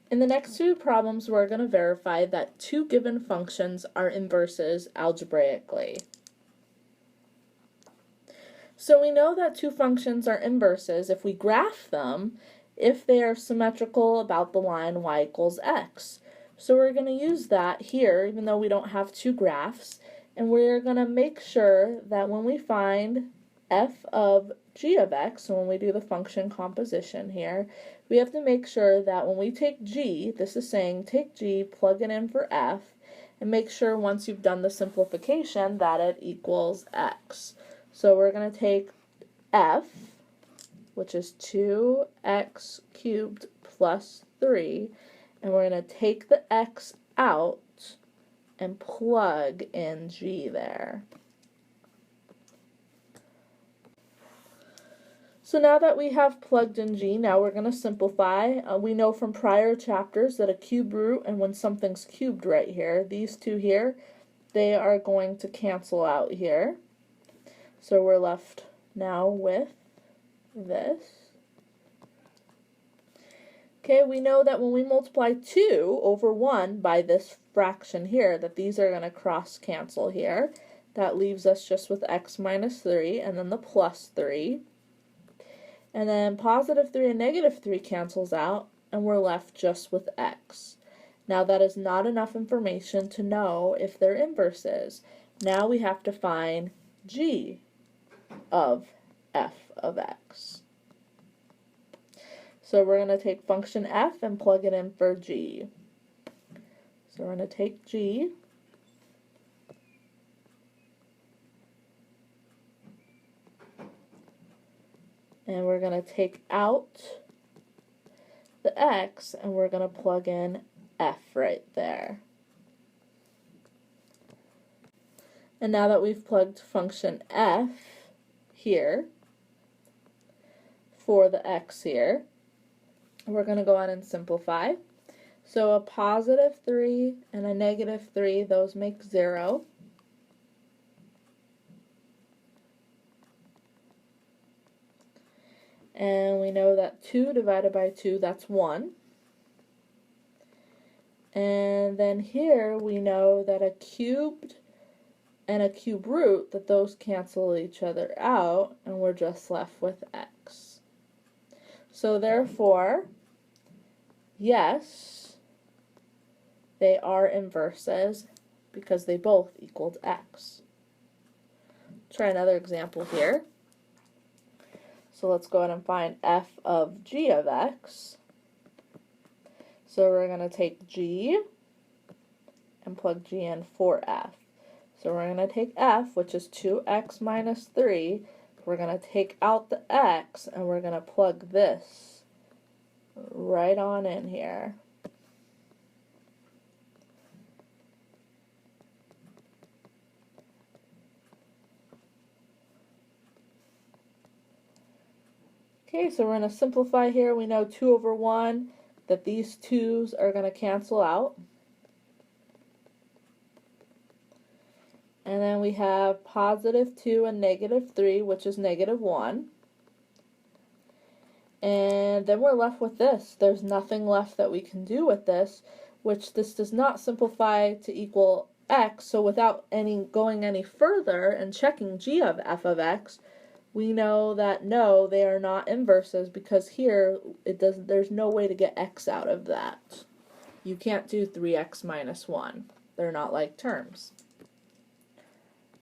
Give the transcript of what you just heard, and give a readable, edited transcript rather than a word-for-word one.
In the next two problems, we're going to verify that two given functions are inverses algebraically. So we know that two functions are inverses if we graph them, if they are symmetrical about the line y equals x. So we're going to use that here, even though we don't have two graphs, and we're going to make sure that when we find f of g of x, so when we do the function composition here, we have to make sure that when we take g, this is saying take g, plug it in for f, and make sure once you've done the simplification that it equals x. So we're going to take f, which is 2x cubed plus 3, and we're going to take the x out and plug in g there. So now that we have plugged in g, now we're going to simplify. We know from prior chapters that a cube root, and when something's cubed right here, these two here, they are going to cancel out here. So we're left now with this. Okay, we know that when we multiply 2 over 1 by this fraction here, that these are going to cross cancel here. That leaves us just with x minus 3 and then the plus 3. And then positive 3 and negative 3 cancels out, and we're left just with x. Now that is not enough information to know if they're inverses. Now we have to find g of f of x. So we're going to take function f and plug it in for g. So we're going to take g, and we're going to take out the x, and we're going to plug in f right there. And now that we've plugged function f here for the x here, we're going to go on and simplify. So a positive 3 and a negative 3, those make 0. And we know that 2 divided by 2, that's 1. And then here we know that a cubed and a cube root, that those cancel each other out, and we're just left with x. So therefore, yes, they are inverses because they both equaled x. Try another example here. So let's go ahead and find f of g of x. So we're going to take g and plug g in for f. So we're going to take f, which is 2x minus 3. We're going to take out the x, and we're going to plug this right on in here. Okay, so we're going to simplify here. We know 2 over 1, that these 2's are going to cancel out. And then we have positive 2 and negative 3, which is negative 1. And then we're left with this. There's nothing left that we can do with this, which this does not simplify to equal x. So without going any further and checking g of f of x, we know that no, they are not inverses, because here there's no way to get x out of that. You can't do 3x minus 1. They're not like terms.